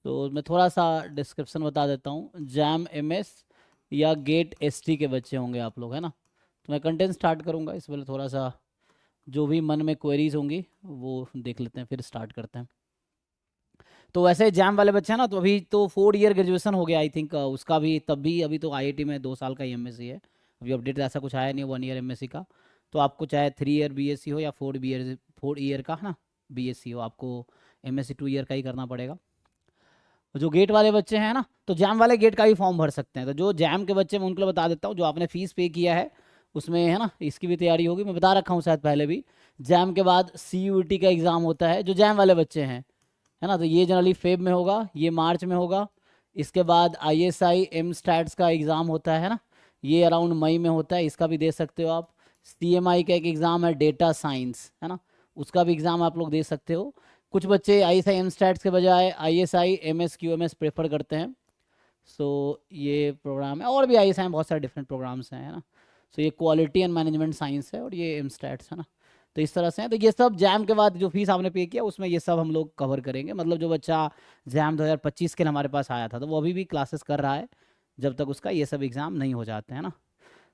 तो मैं थोड़ा सा डिस्क्रिप्शन बता देता हूँ। जैम एमएस या गेट एसटी के बच्चे होंगे आप लोग, है ना। तो मैं कंटेंट स्टार्ट करूँगा, इस पहले थोड़ा सा जो भी मन में क्वेरीज होंगी वो देख लेते हैं, फिर स्टार्ट करते हैं। तो वैसे जैम वाले बच्चे हैं ना, तो अभी तो 4 ईयर ग्रेजुएशन हो गया आई थिंक उसका भी, तब भी अभी तो आईआईटी में 2 साल का ही एमएससी है। अभी अपडेट ऐसा कुछ आया नहीं 1 ईयर एमएससी का। तो आपको चाहे 3 ईयर बीएससी हो या 4 ईयर का, है ना, बीएससी हो, आपको एमएससी 2 ईयर का ही करना पड़ेगा। जो गेट वाले बच्चे हैं ना, तो जैम वाले गेट का भी फॉर्म भर सकते हैं। तो जो जैम के बच्चे, मैं उनको बता देता हूँ, जो आपने फीस पे किया है उसमें, है ना, इसकी भी तैयारी होगी, मैं बता रखा हूँ शायद पहले भी। जैम के बाद सीयूईटी का एग्ज़ाम होता है जो जैम वाले बच्चे हैं, है ना। तो ये जनरली फेब में होगा, ये मार्च में होगा। इसके बाद आईएसआई एम स्टैट्स का एग्ज़ाम होता है ना, ये अराउंड मई में होता है, इसका भी दे सकते हो आप। सीएमआई का एक एग्ज़ाम है डेटा साइंस, है ना, उसका भी एग्ज़ाम आप लोग दे सकते हो। कुछ बच्चे आईएसआई एम स्टैट्स के बजाय आईएसआई एमएस क्यूएमएस प्रेफर करते हैं। सो ये प्रोग्राम है, और भी आईएसआई में बहुत सारे डिफरेंट प्रोग्राम्स हैं, है ना। सो ये क्वालिटी एंड मैनेजमेंट साइंस है, और ये एम स्टैट्स, है ना। तो इस तरह से है। तो ये सब जैम के बाद जो फीस आपने पे किया उसमें ये सब हम लोग कवर करेंगे। मतलब जो बच्चा जैम 2025 के लिए हमारे पास आया था, तो वो अभी भी क्लासेस कर रहा है जब तक उसका ये सब एग्ज़ाम नहीं हो जाते हैं ना।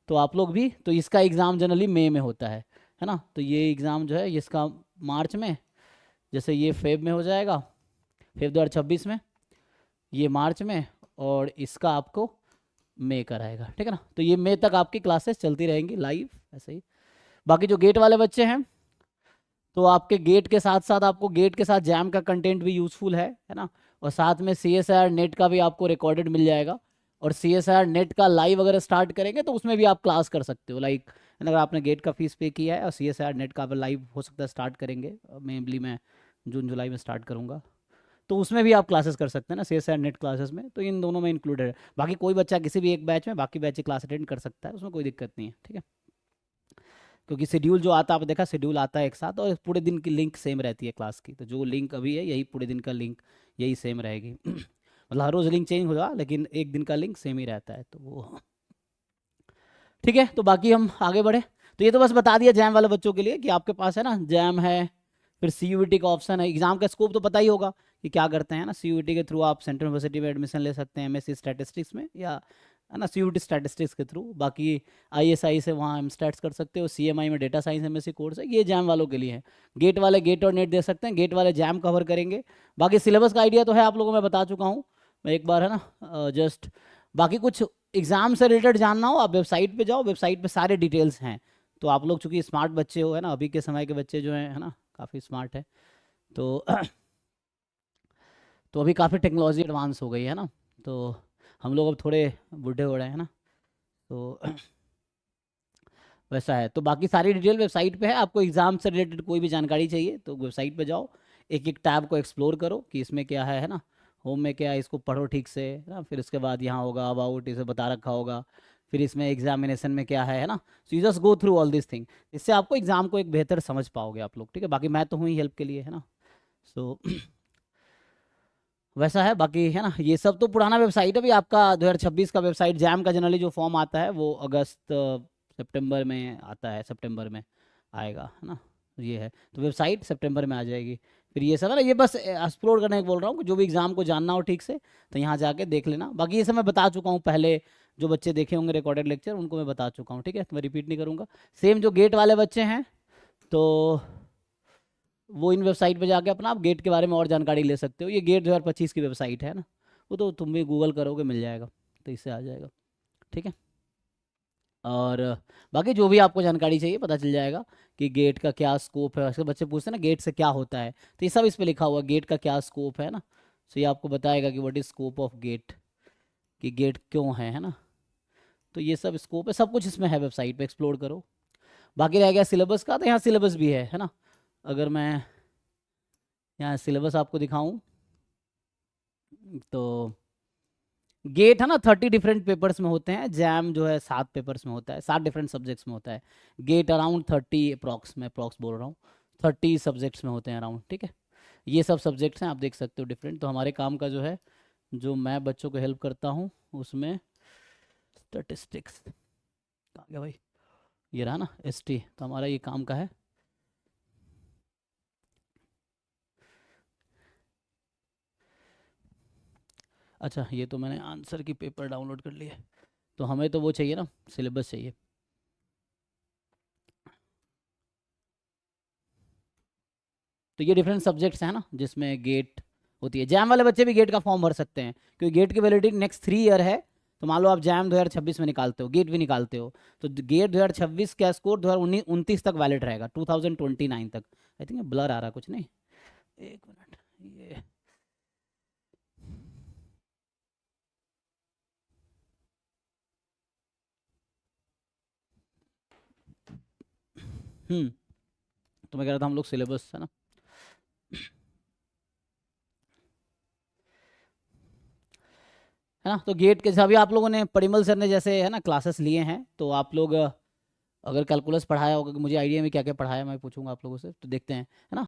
तो आप लोग भी, तो इसका एग्ज़ाम जनरली मई में होता है ना। तो ये एग्ज़ाम जो है इसका मार्च में, जैसे ये फेब में हो जाएगा, फेब 2026 में, ये मार्च में, और इसका आपको मई का रहेगा, ठीक है ना। तो ये मई तक आपकी क्लासेस चलती रहेंगी लाइव ऐसे ही। बाकी जो गेट वाले बच्चे हैं, तो आपके गेट के साथ साथ आपको गेट के साथ जैम का कंटेंट भी यूज़फुल है ना। और साथ में C S I R NET का भी आपको रिकॉर्डेड मिल जाएगा। और C S I R NET का लाइव अगर स्टार्ट करेंगे तो उसमें भी आप क्लास कर सकते हो। लाइक अगर आपने गेट का फीस पे किया है और C S I R NET का लाइव हो सकता है स्टार्ट करेंगे, मेनली मैं जून जुलाई में स्टार्ट करूँगा, तो उसमें भी आप क्लासेस कर सकते हैं ना, C S I R NET classes में। तो इन दोनों में इंक्लूडेड है। बाकी कोई बच्चा किसी भी एक बैच में बाकी बैच की क्लास अटेंड कर सकता है, उसमें कोई दिक्कत नहीं है, ठीक है। क्योंकि शेड्यूल जो आता है, आपने देखा शेड्यूल आता है एक साथ, और पूरे दिन की लिंक सेम रहती है क्लास की। तो जो लिंक अभी है यही पूरे दिन का लिंक यही सेम रहेगी। मतलब हर रोज़ लिंक चेंज होगा, लेकिन एक दिन का लिंक सेम ही रहता है, तो वो ठीक है। तो बाकी हम आगे बढ़े। तो ये तो बस बता दिया जैम वाले बच्चों के लिए कि आपके पास है ना जैम है, फिर सीयूईटी का ऑप्शन है। एग्जाम का स्कोप तो पता ही होगा कि क्या करते हैं ना। सीयूईटी के थ्रू आप सेंट्रल यूनिवर्सिटी में एडमिशन ले सकते हैं एमएससी स्टैटिस्टिक्स में, या है ना सीयूईटी स्टैटिस्टिक्स के थ्रू। बाकी आईएसआई से वहाँ एम स्टैट्स कर सकते हो। सीएमआई में डेटा साइंस एमएससी कोर्स है, ये जैम वालों के लिए है। गेट वाले गेट और नेट दे सकते हैं, गेट वाले जैम कवर करेंगे। बाकी सिलेबस का आइडिया तो है आप लोगों को, मैं बता चुका हूँ। मैं एक बार, है ना, जस्ट बाकी कुछ एग्जाम से रिलेटेड जानना हो, आप वेबसाइट पे जाओ, वेबसाइट पे सारे डिटेल्स हैं। तो आप लोग चूंकि स्मार्ट बच्चे हो, है ना, अभी के समय के बच्चे जो हैं, है ना, काफ़ी स्मार्ट है। तो तो अभी काफ़ी टेक्नोलॉजी एडवांस हो गई है ना। तो हम लोग अब थोड़े बूढ़े हो रहे हैं ना, तो वैसा है। तो बाकी सारी डिटेल वेबसाइट पे है। आपको एग्जाम से रिलेटेड कोई भी जानकारी चाहिए तो वेबसाइट पे जाओ, एक एक टैब को एक्सप्लोर करो कि इसमें क्या है ना। होम में क्या है, इसको पढ़ो ठीक से, है ना। फिर उसके बाद यहाँ होगा अबाउट, इसे बता रखा होगा। फिर इसमें एग्जामिनेशन में क्या है ना। So you just go through all this thing, इससे आपको एग्जाम को एक बेहतर समझ पाओगे आप लोग, ठीक है। बाकी मैं तो हूँ ही हेल्प के लिए, है ना। सो वैसा है। बाकी है ना, ये सब तो पुराना वेबसाइट है। अभी आपका 2026 का वेबसाइट जैम का जनरली जो फॉर्म आता है वो अगस्त सितंबर में आता है, सितंबर में आएगा, है ना। ये है, तो वेबसाइट सितंबर में आ जाएगी। फिर ये सब है ना, ये बस एक्सप्लोर करने को बोल रहा हूँ कि जो भी एग्ज़ाम को जानना हो ठीक से, तो यहाँ जाके देख लेना। बाकी ये सब मैं बता चुका हूँ पहले, जो बच्चे देखे होंगे रिकॉर्डेड लेक्चर उनको मैं बता चुका हूँ, ठीक है। तो मैं रिपीट नहीं करूँगा। सेम जो गेट वाले बच्चे हैं, तो वो इन वेबसाइट पे जाके अपना आप गेट के बारे में और जानकारी ले सकते हो। ये गेट 2025 की वेबसाइट है ना, वो तो तुम भी गूगल करोगे मिल जाएगा, तो इससे आ जाएगा, ठीक है। और बाकी जो भी आपको जानकारी चाहिए पता चल जाएगा कि गेट का क्या स्कोप है। ऐसे बच्चे पूछते हैं ना गेट से क्या होता है, तो ये सब इस पे लिखा हुआ, गेट का क्या स्कोप है ना। तो ये आपको बताएगा कि what is scope of GATE, कि गेट क्यों है ना। तो ये सब स्कोप है, सब कुछ इसमें है, वेबसाइट पे एक्सप्लोर करो। बाकी रह गया सिलेबस का, तो यहाँ सिलेबस भी है ना। अगर मैं यहाँ सिलेबस आपको दिखाऊं, तो गेट है ना 30 डिफरेंट पेपर्स में होते हैं। जैम जो है 7 पेपर्स में होता है, 7 डिफरेंट सब्जेक्ट्स में होता है। गेट अराउंड 30 अप्रॉक्स, मैं अप्रॉक्स बोल रहा हूँ, 30 सब्जेक्ट्स में होते हैं अराउंड, ठीक है। ये सब सब्जेक्ट्स हैं, आप देख सकते हो डिफरेंट। तो हमारे काम का जो है, जो मैं बच्चों को हेल्प करता हूँ उसमें स्टेटिस्टिक्स कहाँ गया भाई, ये रहा ना एसटी, तो हमारा ये काम का है। अच्छा ये तो मैंने आंसर की पेपर डाउनलोड कर ली है, तो हमें तो वो चाहिए ना, सिलेबस चाहिए। तो ये डिफरेंट सब्जेक्ट्स हैं ना जिसमें गेट होती है। जैम वाले बच्चे भी गेट का फॉर्म भर सकते हैं, क्योंकि गेट की वैलिडिटी नेक्स्ट 3 ईयर है। तो मान लो आप जैम 2026 में निकालते हो, गेट भी निकालते हो, तो गेट 2026 का स्कोर 2029 तक वैलिड रहेगा, 2029 तक। आई थिंक ब्लर आ रहा है कुछ नहीं, एक मिनट ये तो मैं कह रहा था हम लोग सिलेबस है ना, है ना। तो गेट के अभी आप लोगों ने परिमल सर ने जैसे है ना क्लासेस लिए हैं, तो आप लोग अगर कैलकुलस पढ़ाया होगा, कि मुझे आइडिया में क्या क्या पढ़ाया मैं पूछूंगा आप लोगों से, तो देखते हैं है ना।